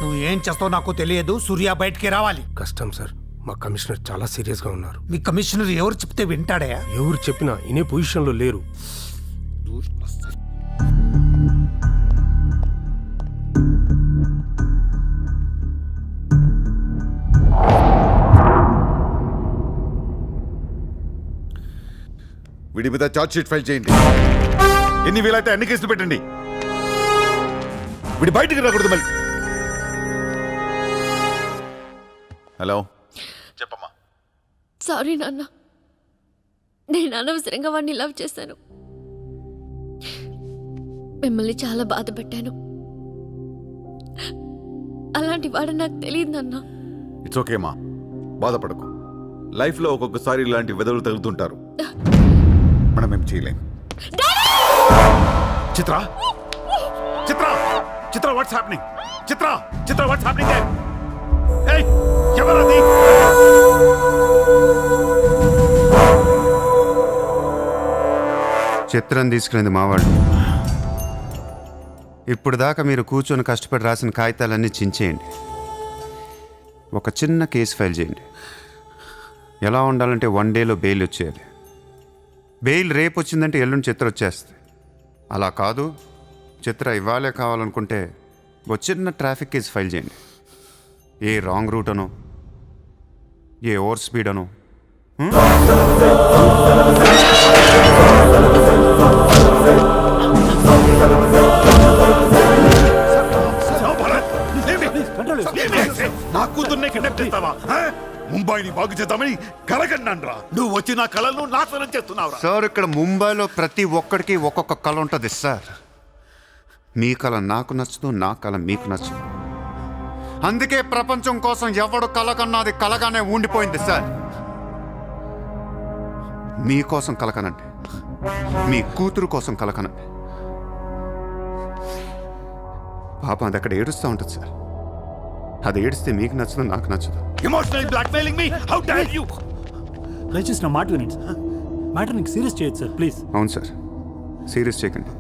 నువ్వు ఏం చేస్తావు నాకు తెలియదు. సూర్య బయటికి రావాలి. కష్టం సార్, మా కమిషనర్ చాలా సీరియస్గా ఉన్నారు. మీ కమిషనర్ ఎవరు చెప్తే వింటాడయా? ఎవరు చెప్పినా ఇనే పొజిషన్లో లేరు. వీడి మీద ఛార్జ్ షీట్ ఫైల్ చేయండి. ఎన్ని వీలైతే అన్ని కేసులు పెట్టండి. వీడి బయటికి రాకూడదు మళ్ళీ. హలో, చెప్పమ్మా. సారీ నాన్న, నేను అనవసరంగా వాడిని లవ్ చేశాను. మిమ్మల్ని చాలా బాధ పెట్టాను. అలాంటి వాడు నాకు తెలియదు నాన్న. ఇట్స్ ఓకే మా, బాధపడకు. లైఫ్లో ఒక్కొక్కసారి ఇలాంటి వెదవులు తగులుతుంటారు. మనం ఏం చేయలేం. Chitra Chitra Chitra what's happening? Chitra Chitra what's happening there? ఏయ్, ఎవరది? చిత్రం తీసుకెళ్ళింది మావాడు. ఇప్పుడు దాకా మీరు కూర్చొని కష్టపడి రాసిన కాగితాలన్నీ చించేయండి. ఒక చిన్న కేసు ఫైల్ చేయండి. ఎలా ఉండాలంటే 1 డేలో బెయిల్ వచ్చేయాలి. బెయిల్ రేపు వచ్చిందంటే ఎల్లుండి చిత్ర వచ్చేస్తుంది. అలా కాదు, చిత్ర ఇవ్వాలే కావాలనుకుంటే ఒక చిన్న ట్రాఫిక్ కేసు ఫైల్ చేయండి. ఏ రాంగ్ రూట్ అనో, ఏ ఓవర్ స్పీడ్ అనో. నా కూతుర్నే కిడ్నాప్ చేస్తావా? ముంబైని బాగు చేద్దామని కలగన్నాన్రా. నువ్వు వచ్చి నా కళలను నాశనం చేస్తున్నావురా. సార్, ఇక్కడ ముంబైలో ప్రతి ఒక్కడికి ఒక్కొక్క కళ ఉంటుంది సార్. మీ కళ నాకు నచ్చదు, నా కళ మీకు నచ్చదు. అందుకే ప్రపంచం కోసం ఎవడు కళ కన్నా అది కలగానే ఉండిపోయింది సార్. మీకోసం కలకనండి, మీ కూతురు కోసం కలకనండి. పాపం అది అక్కడ ఏడుస్తూ ఉంటుంది సార్. అది ఏడిస్తే మీకు నచ్చదు, నాకు నచ్చదు. Emotional blackmailing me, how dare you? దయచేసి నా మాట వినండి సార్. మ్యాటర్ నీకు సీరియస్ చేయొచ్చు సార్, ప్లీజ్. అవును సార్, సీరియస్ చేయకండి.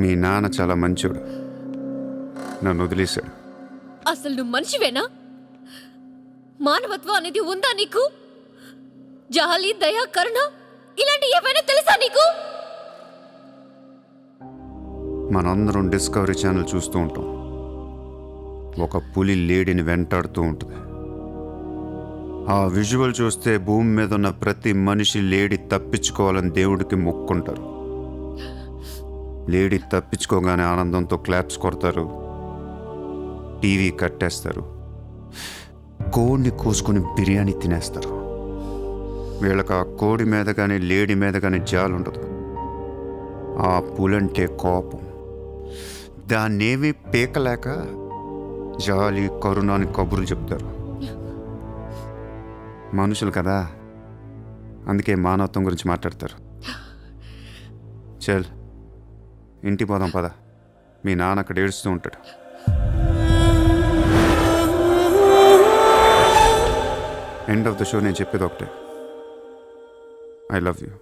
మీ నాన్న చాలా మంచోడు, నన్ను వదిలేశాడు. అసలు నువ్వు మనిషివేనా? మానవత్వం అనేది ఉందా నీకు? జాలి, దయ, కరుణ ఇలాంటి ఏమైనా తెలుసా నీకు? మనందరం డిస్కవరీ ఛానల్ చూస్తూ ఉంటాం. ఒక పులి లేడీని వెంటాడుతూ ఉంటుంది. ఆ విజువల్ చూస్తే భూమి మీద ఉన్న ప్రతి మనిషి లేడీ తప్పించుకోవాలని దేవుడికి మొక్కుంటారు. లేడీ తప్పించుకోగానే ఆనందంతో క్లాప్స్ కొడతారు, టీవీ కట్టేస్తారు, కోడిని కోసుకొని బిర్యానీ తినేస్తారు. వీళ్ళకి ఆ కోడి మీద కానీ లేడీ మీద కానీ జాలి ఉండదు. ఆ పులంటే కోపం. దాన్నేమీ పీకలేక జాలి, కరుణ అని కబుర్లు చెప్తారు. మనుషులు కదా, అందుకే మానవత్వం గురించి మాట్లాడతారు. చల్, ఇంటికి పోదాం పద. మీ నాన్న అక్కడ ఏడుస్తూ ఉంటాడు. ఎండ్ ఆఫ్ ద షో నేను చెప్పేది ఒకటే, ఐ లవ్ యూ.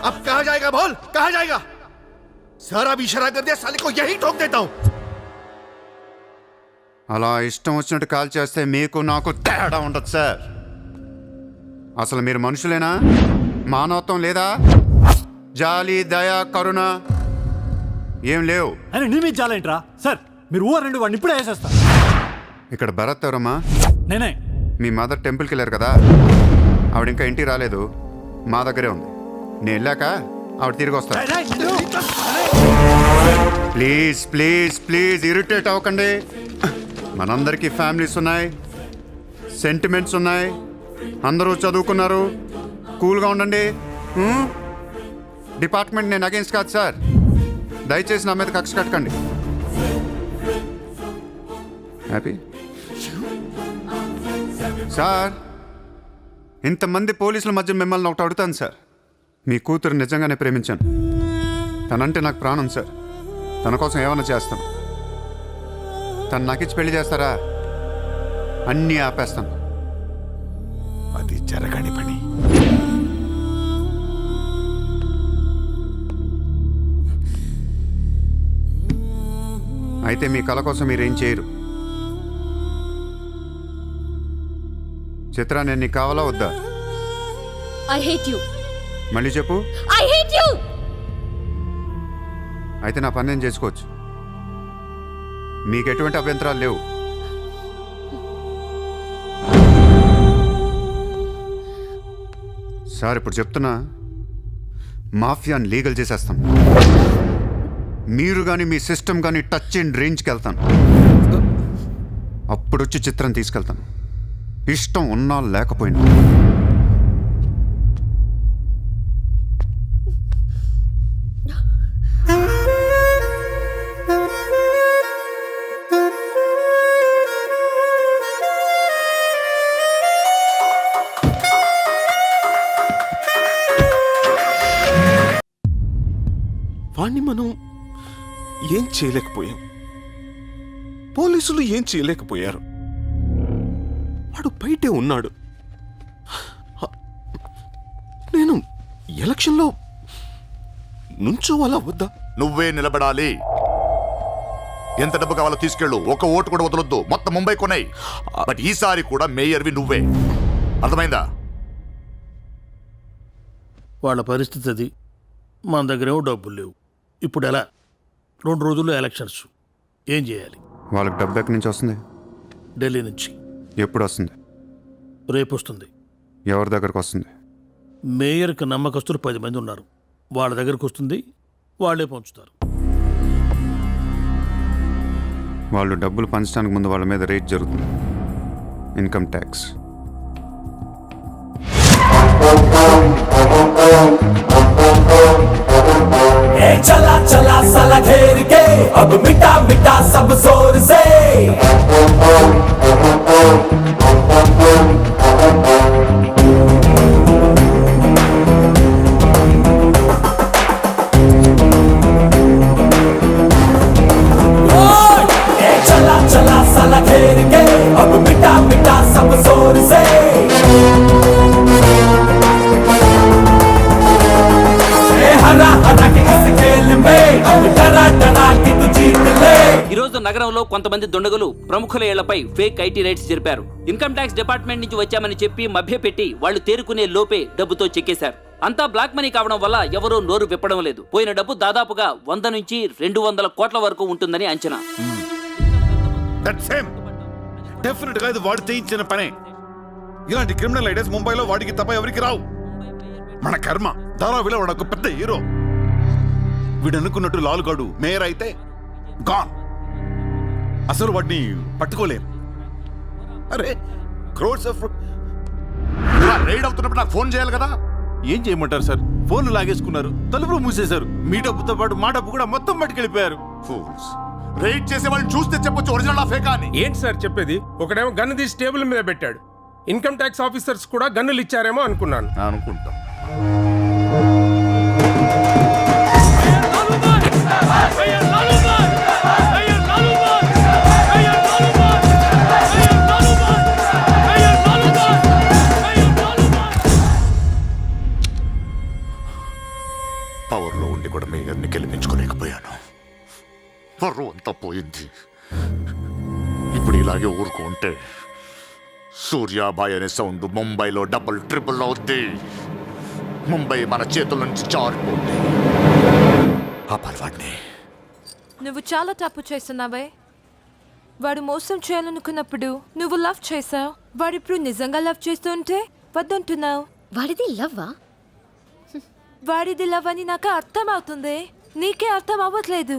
अब कहाँ जाएगा बोल, कहाँ जाएगा? सारा भी इशारा कर दिया, साले को यही ठोक देता हूं. అలా ఇష్టం వచ్చినట్టు కాల్ చేస్తే మీకు నాకు తేడా ఉండదు సార్. అసలు మీరు మనుషులేనా? మానవత్వం లేదా? జాలి, దయ, కరుణ ఏం లేవు. అని నీ మీద జాలేంట్రా సార్? మీరు ఊరండి, వాడిని ఇప్పుడే వేసేస్తా. ఇక్కడ భరత్ ఎవరమ్మా? నేనే. మీ మదర్ టెంపుల్కి వెళ్ళారు కదా, ఆవిడ ఇంకా ఇంటికి రాలేదు, మా దగ్గరే ఉంది. నేను వెళ్ళాక ఆవిడ తిరిగి వస్తారు. ప్లీజ్ ప్లీజ్ ప్లీజ్ ఇరిటేట్ అవ్వకండి. మనందరికీ ఫ్యామిలీస్ ఉన్నాయి, సెంటిమెంట్స్ ఉన్నాయి, అందరూ చదువుకున్నారు. కూల్గా ఉండండి. డిపార్ట్మెంట్ నేను అగేన్స్ట్ కాదు సార్. దయచేసి నా మీద కక్ష కట్టకండి. Happy sir. ఇంతమంది పోలీసుల మధ్య మిమ్మల్ని ఒకటి అడుగుతాను సార్. మీ కూతురు నిజంగానే ప్రేమించాను. తనంటే నాకు ప్రాణం సార్. తన కోసం ఏమైనా చేస్తాను. తను నాకిచ్చి పెళ్లి చేస్తారా? అన్నీ ఆపేస్తాను. అది జరగని పని. అయితే మీ కళ కోసం మీరేం చేయరు. చిత్ర, నేను నీకు కావాలా వద్దా? I hate you. మళ్ళీ చెప్పు. I hate you. అయితే నా పని నేను చేసుకోవచ్చు. మీకు ఎటువంటి అభ్యంతరాలు లేవు. సార్, ఇప్పుడు చెప్తున్నా, మాఫియాని లీగల్ చేసేస్తాం. మీరు కానీ మీ సిస్టమ్ కానీ టచ్ అండ్ రేంజ్కి వెళ్తాను. అప్పుడు వచ్చి చిత్రం తీసుకెళ్తాను. ఇష్టం ఉన్నా లేకపోయినా. వాణ్ణి మనం ఏం చేయలేకపోయాం. పోలీసులు ఏం చేయలేకపోయారు. వాడు బయటే ఉన్నాడు. నేను ఎలక్షన్లో నుంచోవాలా వద్దా? నువ్వే నిలబడాలి. ఎంత డబ్బు కావాలో తీసుకెళ్ళు. ఒక ఓటు కూడా వదలొద్దు. మొత్తం ముంబై కొన్నాయి. బట్ ఈసారి కూడా మేయర్వి నువ్వే. అర్థమైందా? వాళ్ళ పరిస్థితి అది. మన దగ్గరేమో డబ్బులు లేవు. ఇప్పుడు ఎలా? 2 రోజుల్లో ఎలక్షన్స్. ఏం చేయాలి? వాళ్ళకి డబ్బు ఎక్కడి నుంచి వస్తుంది? ఢిల్లీ నుంచి. ఎప్పుడు వస్తుంది? రేపు వస్తుంది. ఎవరి దగ్గరకు వస్తుంది? మేయర్కి నమ్మకస్తులు 10 మంది ఉన్నారు. వాళ్ళ దగ్గరకు వస్తుంది. వాళ్ళే పంచుతారు. వాళ్ళు డబ్బులు పంచడానికి ముందు వాళ్ళ మీద రేట్ జరుగుతుంది. Income tax. चला चला साला घेर के अब मिटा मिटा सब जोर से चला चला साला घेर के अब मिटा मिटा सब जोर से ఈరోజు నగరంలో కొంతమంది దుండగులు ప్రముఖుల ఇళ్లపై ఫేక్ ఐటీ రైట్స్ జరిపారు. ఇన్కమ్ ట్యాక్స్ డిపార్ట్మెంట్ నుంచి వచ్చామని చెప్పి మభ్యపెట్టి వాళ్ళు తేరుకునే లోపే డబ్బుతో చెక్కేశారు. అంతా బ్లాక్ మనీ కావడం వల్ల ఎవరూ నోరు విప్పడం లేదు. పోయిన డబ్బు దాదాపుగా 100 నుంచి 200 కోట్ల వరకు ఉంటుందని అంచనా. డెఫినెట్ గా ఇది వాడు చేయించిన పనే. ఇలాంటి క్రిమినల్ ఐడియాస్ ముంబైలో వాడికి తప్ప ఎవరికి రావు. మన కర్మ. ధారావిలో వాడు ఒక పెద్ద హీరో. వీడు అనుకున్నట్టు లాలుగాడు మేయర్ అయితే గాన్. అసలు వాడిని పట్టుకోలేరు. అరే క్రోర్స్ ఆఫ్ రైడ్ అవుతున్నప్పుడు నాకు ఫోన్ చేయాలి కదా. ఏం చేయమంటారు సార్? ఫోన్లు లాగేసుకున్నారు, తలుపులు మూసేశారు. మీ డబ్బుతో పాటు మా డబ్బు కూడా మొత్తం పట్టుకెళ్ళిపోయారు. ఫూల్స్. రైడ్ చేసే వాళ్ళని చూస్తే చెప్పొచ్చు ఒరిజినల్ ఫేకా అని. ఏంటి సార్ చెప్పేది? ఒకడేమో గన్ను తీసి టేబుల్ మీద పెట్టాడు. ఇన్కమ్ ట్యాక్స్ ఆఫీసర్స్ కూడా గన్నులు ఇచ్చారేమో అనుకున్నాను. అనుకుంటాం. పవర్లో ఉండి కూడా మేయర్ని గెలిపించుకోలేకపోయాను. పర్రు అంతా పోయింది. ఇప్పుడు ఇలాగే ఊరుకుంటే సూర్యాబాయ్ అనే సౌండ్ ముంబైలో డబుల్ ట్రిపుల్ అవుద్ది. ముంబై మన చేతుల నుంచి జారిపోద్ది. ఆపాలి వాడిని. నువ్వు చాలా తప్పు చేస్తున్నావే. వాడు మోసం చేయాలనుకున్నప్పుడు నువ్వు లవ్ చేసావు. వాడిప్పుడు నిజంగా లవ్ చేస్తుంటే వద్దంటున్నావు. వాడిది లవ్వా? వాడిది లవ్ అని నాకు అర్థం అవుతుంది, నీకే అర్థం అవ్వట్లేదు.